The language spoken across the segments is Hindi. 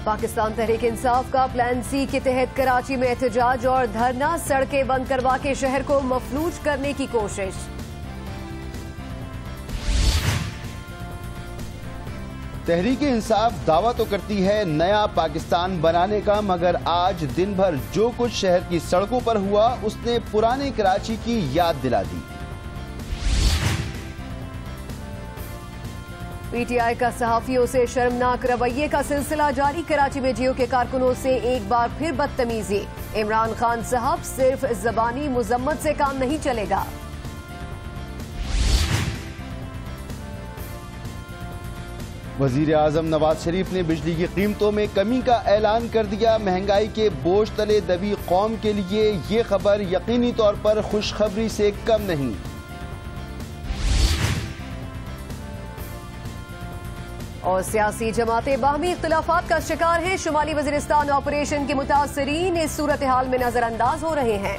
पाकिस्तान तहरीक इंसाफ का प्लान सी के तहत कराची में एहतजाज और धरना, सड़कें बंद करवा के शहर को मफलूज करने की कोशिश। तहरीक इंसाफ दावा तो करती है नया पाकिस्तान बनाने का, मगर आज दिन भर जो कुछ शहर की सड़कों पर हुआ उसने पुराने कराची की याद दिला दी। पीटीआई का सहाफियों से शर्मनाक रवैये का सिलसिला जारी, कराची में जियो के कारकुनों से एक बार फिर बदतमीजी। इमरान खान साहब सिर्फ ज़बानी मुजम्मत से काम नहीं चलेगा। वजीर आजम नवाज शरीफ ने बिजली की कीमतों में कमी का ऐलान कर दिया। महंगाई के बोझ तले दबी कौम के लिए ये खबर यकीनी तौर पर खुशखबरी से कम नहीं। और सियासी जमातें बाहमी इख्तिलाफात का शिकार हैं। शुमाली वजीरिस्तान ऑपरेशन के मुतासरीन इस सूरत हाल में नजरअंदाज हो रहे हैं।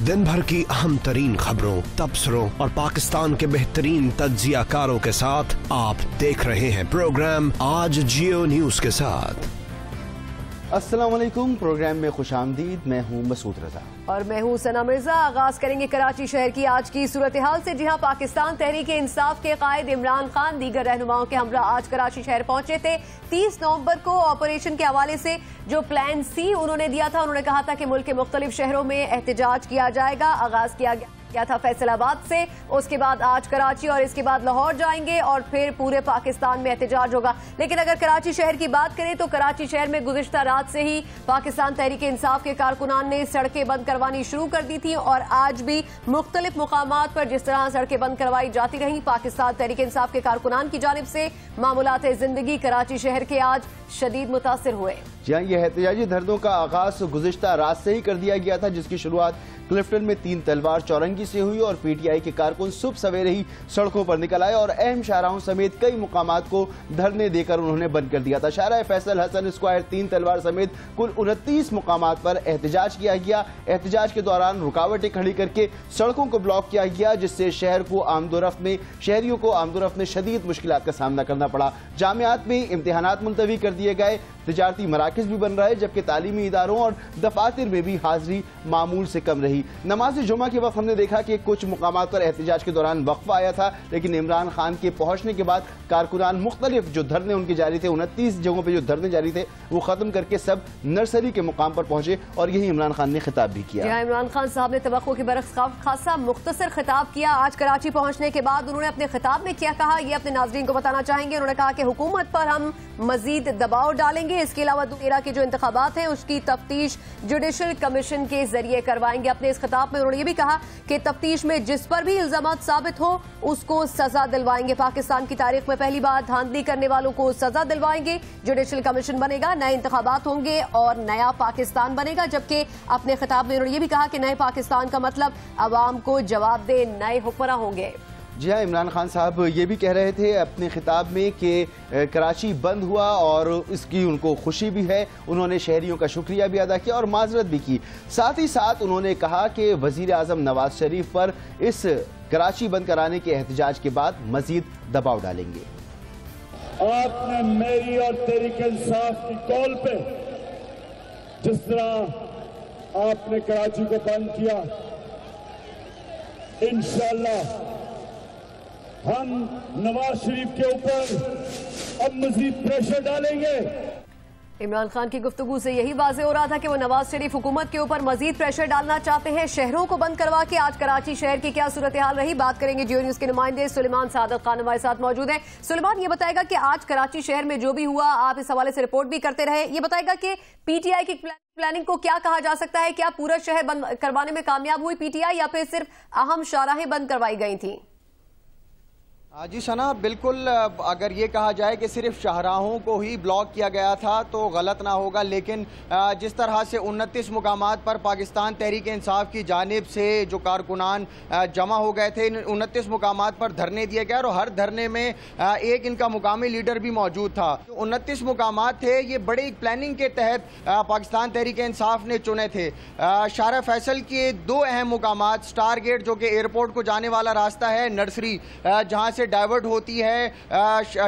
दिन भर की अहम तरीन खबरों, तबसरों और पाकिस्तान के बेहतरीन तज्जियाकारों के साथ आप देख रहे हैं प्रोग्राम आज जियो न्यूज के साथ। अस्सलाम वालेकुम, प्रोग्राम में खुशामदीद। मैं हूं मसूद रजा और मैं हूं सना मिर्जा। आगाज करेंगे कराची शहर की आज की सूरत हाल से, जहां पाकिस्तान तहरीक इंसाफ के कायद इमरान खान दीगर रहनुमाओं के हमरा आज कराची शहर पहुंचे थे। 30 नवंबर को ऑपरेशन के हवाले से जो प्लान सी उन्होंने दिया था, उन्होंने कहा था कि मुल्क के मुख्तलिफ शहरों में एहतजाज किया जाएगा। आगाज किया था फैसलाबाद से, उसके बाद आज कराची और इसके बाद लाहौर जाएंगे और फिर पूरे पाकिस्तान में एहतजाज होगा। लेकिन अगर कराची शहर की बात करें तो कराची शहर में गुज़िश्ता रात से ही पाकिस्तान तहरीक इंसाफ के कारकुनान ने सड़कें बंद करवानी शुरू कर दी थी और आज भी मुख्तलिफ मुकामात पर जिस तरह सड़कें बंद करवाई जाती रही, पाकिस्तान तहरीक इंसाफ के कारकुनान की जानिब से मामूलात जिंदगी कराची शहर के आज शदीद मुतासिर हुए। जहाँ यह एहतजाजी धरनों का आगाज गुज़िश्ता रात से ही कर दिया गया था, जिसकी शुरुआत क्लिफ्टन में 3 तलवार चौरंगी से हुई और पीटीआई के कारकुन सुबह सवेरे ही सड़कों पर निकल आए और अहम शाहराहों समेत कई मुकामात को धरने देकर उन्होंने बंद कर दिया था। शाहराह फैसल हसन स्क्वायर 3 तलवार समेत कुल 29 मुकामात पर एहतजाज किया गया। एहतजाज के दौरान रुकावटें खड़ी करके सड़कों को ब्लॉक किया गया, जिससे शहरियों को आमदोरफ्त में शदीद मुश्किलात का सामना करना पड़ा। जामियात में इम्तिहानात मुलतवी कर दिए गए, तिजारती मराकज़ भी बन रहे, जबकि तालीमी इदारों और दफातर में भी हाजिरी मामूल से कम रही। नमाज जुमा के वक्त हमने देखा कि कुछ मुकामात पर एहतजाज के दौरान वक्फा आया था, लेकिन इमरान खान के पहुंचने के बाद कारकुनान मुख्तलिफ जो धरने उनके जारी थे, 29 जगहों पर जो धरने जारी थे, वो खत्म करके सब नर्सरी के मुकाम पर पहुंचे और यही इमरान खान ने खिताब भी किया। इमरान खान साहब ने तवक्को के बरक्स खासा मुख्तसर खिताब किया। आज कराची पहुंचने के बाद उन्होंने अपने खिताब में क्या कहा, ये अपने नाज़रीन को बताना चाहेंगे। उन्होंने कहा कि हुकूमत पर हम मजीद दबाव डालेंगे। इसके अलावा 2013 के जो इंतखाबात हैं उसकी तफ्तीश जुडिशल कमीशन के जरिए करवाएंगे। अपने इस खिताब में उन्होंने ये भी कहा कि तफ्तीश में जिस पर भी इल्जामात साबित हो उसको सजा दिलवाएंगे। पाकिस्तान की तारीख में पहली बार धांधली करने वालों को सजा दिलवाएंगे। जुडिशल कमीशन बनेगा, नए इंतखाबात होंगे और नया पाकिस्तान बनेगा। जबकि अपने खिताब में उन्होंने ये भी कहा कि नए पाकिस्तान का मतलब अवाम को जवाबदेह नए हुक्मरान होंगे। जी हाँ, इमरान खान साहब ये भी कह रहे थे अपने खिताब में कि कराची बंद हुआ और इसकी उनको खुशी भी है। उन्होंने शहरियों का शुक्रिया भी अदा किया और माजरत भी की। साथ ही साथ उन्होंने कहा कि वजीर आजम नवाज शरीफ पर इस कराची बंद कराने के एहतजाज के बाद मजीद दबाव डालेंगे। आपने मेरी और तहरीक इंसाफ की कॉल पे जिस तरह आपने कराची को बंद किया, इंशाअल्लाह हम नवाज शरीफ के ऊपर अब मजीद प्रेशर डालेंगे। इमरान खान की गुफ्तगू से यही वाज़ेह हो रहा था कि वो नवाज शरीफ हुकूमत के ऊपर मजीद प्रेशर डालना चाहते हैं, शहरों को बंद करवा के। आज कराची शहर की क्या सूरत हाल रही, बात करेंगे। जियो न्यूज के नुमाइंदे सुलेमान सादत खान हमारे साथ मौजूद हैं। सुलेमान, ये बताएगा कि आज कराची शहर में जो भी हुआ, आप इस हवाले से रिपोर्ट भी करते रहे, ये बताएगा कि पीटीआई की प्लानिंग को क्या कहा जा सकता है? क्या पूरा शहर बंद करवाने में कामयाब हुई पीटीआई या फिर सिर्फ अहम शाहराहें बंद करवाई गई थी? जी सना, बिल्कुल अगर ये कहा जाए कि सिर्फ शाहराहों को ही ब्लॉक किया गया था तो गलत ना होगा, लेकिन जिस तरह से 29 मुकामात पर पाकिस्तान तहरीक इंसाफ की जानिब से जो कारकुनान जमा हो गए थे, 29 मुकामात पर धरने दिए गए और हर धरने में एक इनका मुकामी लीडर भी मौजूद था। 29 मुकामात थे, ये बड़ी प्लानिंग के तहत पाकिस्तान तहरीक इंसाफ ने चुने थे। शाहराह फैसल के 2 अहम मुकामात, स्टार गेट जो कि एयरपोर्ट को जाने वाला रास्ता है, नर्सरी जहाँ से से डाइवर्ट होती है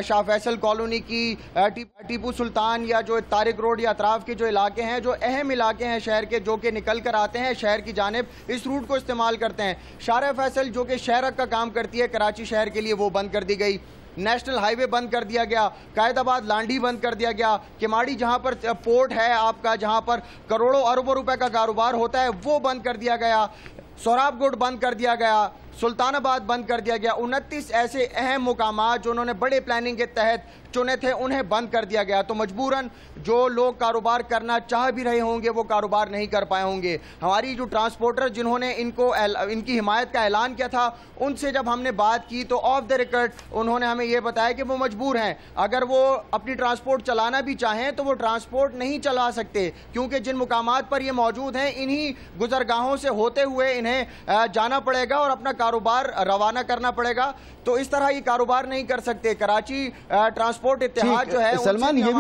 शाह फैसल कॉलोनी की, टीपू सुल्तान या जो तारिक रोड या अतराफ के जो इलाके हैं, जो अहम इलाके हैं शहर के, जो कि निकल कर आते हैं शहर की जानिब, इस रूट को इस्तेमाल करते हैं। शाह फैसल जो कि शहरक का काम करती है कराची शहर के लिए, वो बंद कर दी गई। नेशनल हाईवे बंद कर दिया गया, कायदाबाद लांडी बंद कर दिया गया, किमाड़ी जहां पर पोर्ट है आपका, जहां पर करोड़ों अरबों रुपए का कारोबार होता है, वो बंद कर दिया गया। सोहराबगुड बंद कर दिया गया, सुल्तानाबाद बंद कर दिया गया। 29 ऐसे अहम मुकामात जो उन्होंने बड़े प्लानिंग के तहत चुने थे, उन्हें बंद कर दिया गया। तो मजबूरन जो लोग कारोबार करना चाह भी रहे होंगे वो कारोबार नहीं कर पाए होंगे। हमारी जो ट्रांसपोर्टर जिन्होंने इनकी हिमायत का ऐलान किया था, उनसे जब हमने बात की तो ऑफ द रिकॉर्ड उन्होंने हमें ये बताया कि वो मजबूर हैं। अगर वो अपनी ट्रांसपोर्ट चलाना भी चाहें तो वो ट्रांसपोर्ट नहीं चला सकते, क्योंकि जिन मुकामात पर ये मौजूद हैं इन्हीं गुजरगाहों से होते हुए इन्हें जाना पड़ेगा और अपना कारोबार रवाना करना पड़ेगा। तो इस तरह ये कारोबार नहीं कर सकते। कराची ट्रांसपोर्ट इत्तेहाद जो है, सलमान ये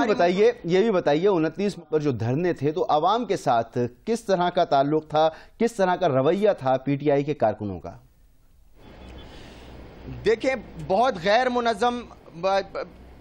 भी बताइए 29 पर जो धरने थे तो आवाम के साथ किस तरह का ताल्लुक था, किस तरह का रवैया था पीटीआई के कारकुनों का? देखिए, बहुत गैर मुनज़्ज़म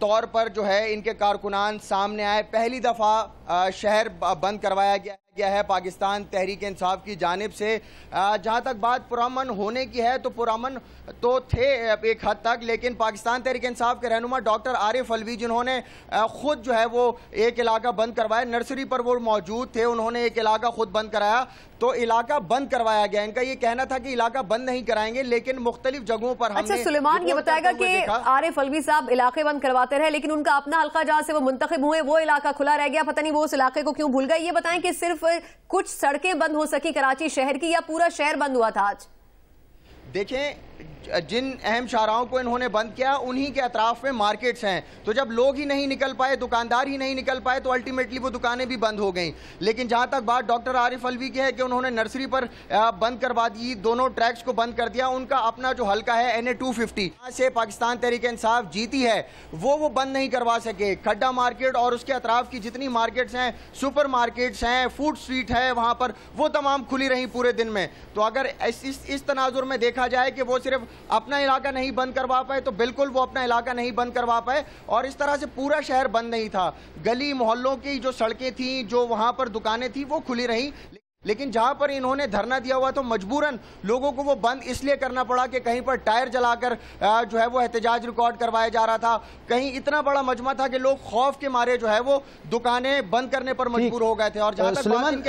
तौर पर जो है इनके कारकुनान सामने आए। पहली दफ़ा शहर बंद करवाया गया है पाकिस्तान तहरीक इंसाफ की जानिब से। जहां तक बात पुरअमन होने की है तो पुरअमन तो थे एक हद तक, लेकिन पाकिस्तान तहरीक इंसाफ के रहनुमा डॉक्टर आरिफ अलवी जिन्होंने खुद जो है वो एक इलाका बंद करवाया, नर्सरी पर वो मौजूद थे, उन्होंने एक इलाका खुद बंद कराया, तो इलाका बंद करवाया गया। इनका ये कहना था कि इलाका बंद नहीं कराएंगे, लेकिन मुख्तलिफ जगहों पर हमने। अच्छा सुलेमान, ये बताएगा कि आरिफ अलवी साहब इलाके बंद करवाते रहे, लेकिन उनका अपना हल्का जहां से वो मुंतखब हुए वो इलाका खुला रह गया, पता नहीं वो उस इलाके को क्यों भूल गए। ये बताएं कि सिर्फ कुछ सड़कें बंद हो सकी कराची शहर की या पूरा शहर बंद हुआ था आज? देखें, जिन अहम शाहराहों को इन्होंने बंद किया उन्हीं के अतराफ में मार्केट्स हैं, तो जब लोग ही नहीं निकल पाए, दुकानदार ही नहीं निकल पाए, तो अल्टीमेटली वो दुकानें भी बंद हो गई। लेकिन जहां तक बात डॉक्टर आरिफ अलवी की है कि उन्होंने नर्सरी पर बंद करवा दी, दोनों ट्रैक्स को बंद कर दिया। उनका अपना जो हल्का है NA 250 से पाकिस्तान तहरीक इंसाफ जीती है, वो बंद नहीं करवा सके। खड्डा मार्केट और उसके अतराफ की जितनी मार्केट्स हैं, सुपर मार्केट्स हैं, फूड स्ट्रीट है, वहां पर वो तमाम खुली रही पूरे दिन में। तो अगर इस तनाजुर में देखा जाए कि वो सिर्फ अपना इलाका नहीं बंद करवा पाए, तो बिल्कुल वो अपना इलाका नहीं बंद करवा पाए, और इस तरह से पूरा शहर बंद नहीं था। गली मोहल्लों की जो सड़कें थी, जो वहां पर दुकानें थी, वो खुली रही। लेकिन जहां पर इन्होंने धरना दिया हुआ तो मजबूरन लोगों को वो बंद इसलिए करना पड़ा कि कहीं पर टायर जलाकर जो है वो एहतजाज रिकॉर्ड करवाया जा रहा था, कहीं इतना बड़ा मजमा था कि लोग खौफ के मारे जो है वो दुकानें बंद करने पर मजबूर हो गए थे। और जहां तक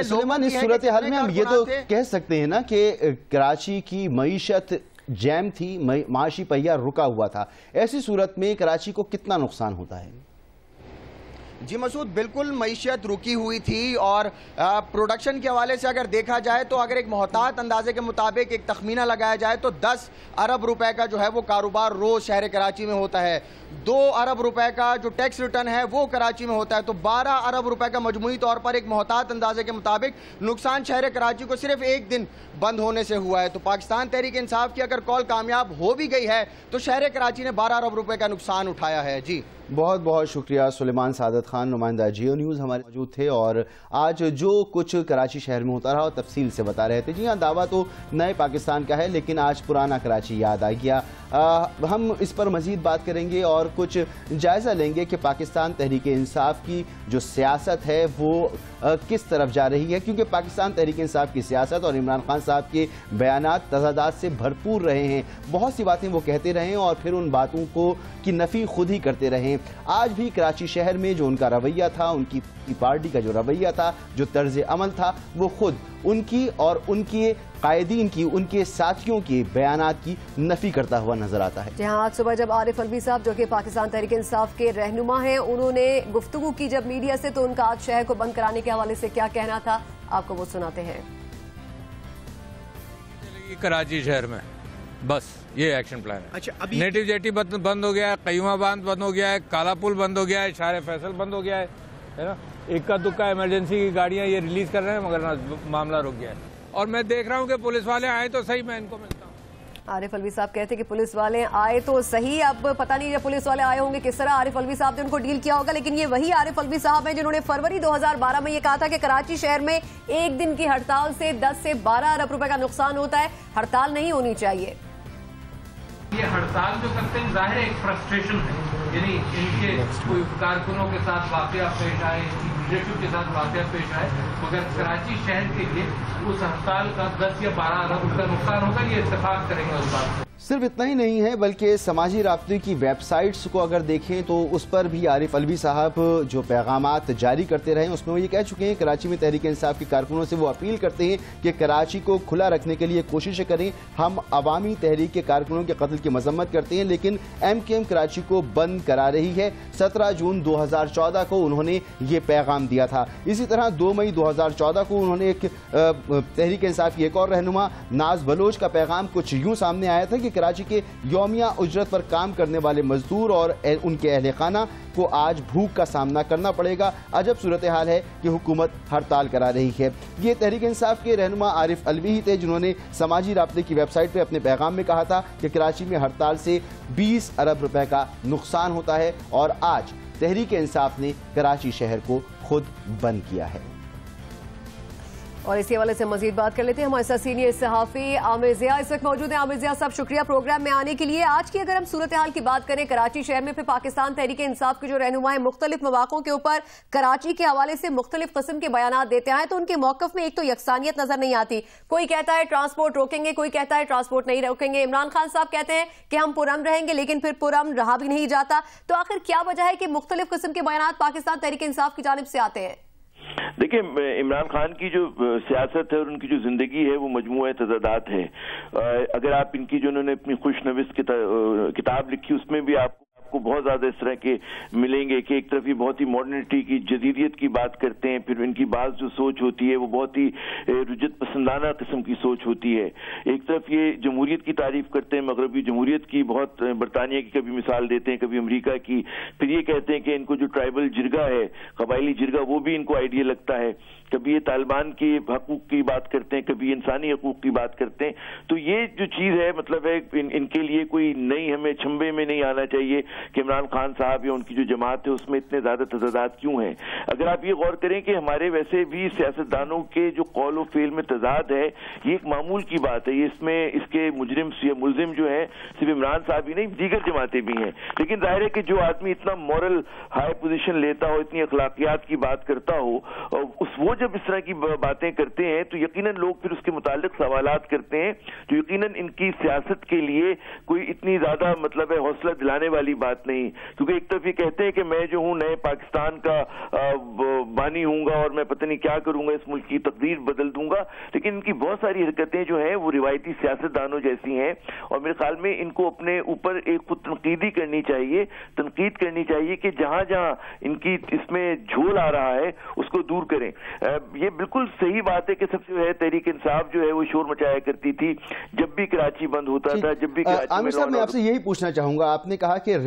सुलेमान, इस सूरत हाल में हम ये तो कह सकते हैं ना कि कराची की मईशत जैम थी, माशी पहिया रुका हुआ था। ऐसी सूरत में कराची को कितना नुकसान होता है? जी मसूद, बिल्कुल मईशत रुकी हुई थी, और प्रोडक्शन के हवाले से अगर देखा जाए तो अगर एक मोहतात अंदाजे के मुताबिक एक तखमीना लगाया जाए तो 10 अरब रुपए का जो है वो कारोबार रोज शहर कराची में होता है। 2 अरब रुपए का जो टैक्स रिटर्न है वो कराची में होता है, तो 12 अरब रुपए का मजमूई तौर पर एक मोहतात अंदाजे के मुताबिक नुकसान शहर कराची को सिर्फ एक दिन बंद होने से हुआ है। तो पाकिस्तान तहरीक इंसाफ की अगर कॉल कामयाब हो भी गई है तो शहर कराची ने 12 अरब रुपए का नुकसान उठाया है। जी बहुत बहुत शुक्रिया। सुलेमान सादत खान, नुमाइंदा जियो न्यूज़ हमारे मौजूद थे और आज जो कुछ कराची शहर में होता रहा और तफसील से बता रहे थे। जी हाँ, दावा तो नए पाकिस्तान का है, लेकिन आज पुराना कराची याद आ गया। हम इस पर मजीद बात करेंगे और कुछ जायज़ा लेंगे कि पाकिस्तान तहरीक इंसाफ की जो सियासत है वो किस तरफ जा रही है, क्योंकि पाकिस्तान तहरीक इंसाफ की सियासत और इमरान खान साहब के बयानात तजादात से भरपूर रहे हैं। बहुत सी बातें वो कहते रहे हैं और फिर उन बातों को की नफ़ी खुद ही करते रहे। आज भी कराची शहर में जो उनका रवैया था, उनकी पार्टी का जो रवैया था, जो तर्ज अमल था, वो खुद उनकी और उनके कायदीन की, उनके साथियों के बयानात की नफी करता हुआ नजर आता है। जी हाँ, आज सुबह जब आरिफ अलवी साहब जो कि पाकिस्तान तहरीक इंसाफ के रहनुमा हैं, उन्होंने गुफ्तगू की जब मीडिया से, तो उनका आज शहर को बंद कराने के हवाले से क्या कहना था, आपको वो सुनाते हैं। कराची शहर में बस ये एक्शन प्लान है। अच्छा, अभी नेटिव जेटी बंद हो गया है, कयूमा बांध बंद हो गया है, काला पुल बंद हो गया है, शाह फैसल बंद हो गया है ना। इक्का दुक्का इमरजेंसी की गाड़ियां ये रिलीज कर रहे हैं, मगर ना मामला रुक गया है। और मैं देख रहा हूं कि पुलिस वाले आए तो सही, मैं इनको मिलता हूं। आरिफ अलवी साहब कहते कि पुलिस वाले आए तो सही। अब पता नहीं जब पुलिस वाले आए होंगे किस तरह आरिफ अलवी साहब ने उनको डील किया होगा, लेकिन ये वही आरिफ अलवी साहब हैं जिन्होंने फरवरी 2012 में ये कहा था कि कराची शहर में एक दिन की हड़ताल से 10 से 12 अरब रुपए का नुकसान होता है, हड़ताल नहीं होनी चाहिए। ये हड़ताल जो करते हैं जाहिर एक फ्रस्ट्रेशन है, यानी इनके कोई कारकुनों के साथ वाकया पेश आए, लीडरशिप के साथ वाकया पेश आए, मगर कराची शहर के लिए उस हड़ताल का 10 या 12 अरब रुपये नुकसान होगा, ये इत्तेफाक करेंगे उस बात को। सिर्फ इतना ही नहीं है बल्कि समाजी राब्ते की वेबसाइट्स को अगर देखें तो उस पर भी आरिफ अलवी साहब जो पैगामात जारी करते रहे उसमें वो ये कह चुके हैं कराची में तहरीक इंसाफ के कारकुनों से वो अपील करते हैं कि कराची को खुला रखने के लिए कोशिशें करें। हम अवामी तहरीक के कारकुनों के कत्ल की मजम्मत करते हैं लेकिन MKM कराची को बंद करा रही है। 17 जून 2014 को उन्होंने ये पैगाम दिया था। इसी तरह 2 मई 2014 को उन्होंने एक तहरीक इंसाफ की एक और रहनुमा नाज बलोच का पैगाम कुछ यूं सामने आया था कि कराची के यौमिया उजरत पर काम करने वाले मजदूर और उनके अहले खाना को आज भूख का सामना करना पड़ेगा। अजब सूरत हाल है कि हुकूमत हड़ताल करा रही है। ये तहरीक इंसाफ के रहनुमा आरिफ अलवी ही थे जिन्होंने समाजी राब्ते की वेबसाइट पर अपने पैगाम में कहा था कि कराची में हड़ताल से 20 अरब रुपए का नुकसान होता है और आज तहरीक इंसाफ ने कराची शहर को खुद बंद किया है। और इसी हवाले से मजीद बात कर लेते हैं। हमारे साथ सीनियर सहाफी आमिर जिया इस वक्त मौजूद हैं। आमिर जिया साहब, शुक्रिया प्रोग्राम में आने के लिए। आज की अगर हम सूरत हाल की बात करें कराची शहर में, फिर पाकिस्तान तहरीक इंसाफ के जो रहनुमा है मुख्तलिफ मौक़ों के ऊपर कराची के हवाले से मुख्तलिफ किस्म के बयान देते हैं तो उनके मौक़िफ़ में एक तो यकसानियत नजर नहीं आती। कोई कहता है ट्रांसपोर्ट रोकेंगे, कोई कहता है ट्रांसपोर्ट नहीं रोकेंगे। इमरान खान साहब कहते हैं कि हम पुरअमन रहेंगे, लेकिन फिर पुरअमन रहा भी नहीं जाता। तो आखिर क्या वजह है कि मुख्तलिफ किस्म के बयान पाकिस्तान तहरीक इंसाफ की जानिब से आते हैं? देखिए, इमरान खान की जो सियासत है और उनकी जो जिंदगी है वो मजमूआ तज़ादात है। अगर आप इनकी जो उन्होंने अपनी खुशनविस किताब लिखी उसमें भी आपको बहुत ज्यादा इस तरह के मिलेंगे कि एक तरफ ये बहुत ही मॉडर्निटी की जदीदियत की बात करते हैं, फिर इनकी बात जो सोच होती है वो बहुत ही रुजत पसंदाना किस्म की सोच होती है। एक तरफ ये जमहूरियत की तारीफ करते हैं, मगरबी जमहूरियत की, बहुत बरतानिया की कभी मिसाल देते हैं, कभी अमेरिका की। फिर ये कहते हैं कि इनको जो ट्राइबल जिरगा है, कबायली जिरगा, वो भी इनको आइडिया लगता है। कभी ये तालिबान के हकूक की बात करते हैं, कभी इंसानी हकूक की बात करते हैं। तो ये जो चीज है मतलब है इनके लिए कोई नई, हमें छंबे में नहीं आना चाहिए कि इमरान खान साहब या उनकी जो जमात है उसमें इतने ज्यादा तजादात क्यों हैं। अगर आप ये गौर करें कि हमारे वैसे भी सियासतदानों के जो कौल और फेल में तजाद है, ये एक मामूल की बात है। ये इसमें इसके मुजरिम या मुलजिम जो है सिर्फ इमरान साहब ही नहीं, दीगर जमातें भी हैं। लेकिन जाहिर है कि जो आदमी इतना मॉरल हाई पोजीशन लेता हो, इतनी अखलाकियात की बात करता हो, वो जब इस तरह की बातें करते हैं तो यकीनन लोग फिर उसके मुतालिक सवालात करते हैं, जो यकीनन इनकी सियासत के लिए कोई इतनी ज्यादा मतलब है हौसला दिलाने वाली बात नहीं। क्योंकि एक तरफ ये कहते हैं कि मैं जो हूं नए पाकिस्तान का बानी हूंगा और मैं पता नहीं क्या करूंगा, इस मुल्क की तकदीर बदल दूंगा, लेकिन इनकी बहुत सारी हरकतें जो हैं वो रिवायती सियासतदानों जैसी हैं। और मेरे ख्याल में इनको अपने ऊपर एक खुद तनकीदी करनी चाहिए, तनकीद करनी चाहिए कि जहां जहां इनकी इसमें झोल आ रहा है उसको दूर करें। ये बिल्कुल सही बात है कि सबसे है तहरीक इंसाफ जो है वो शोर मचाया करती थी जब भी कराची बंद होता था, जब भी कराची आमिर साहब, मैं आपसे यही पूछना चाहूंगा, आपने कहा कि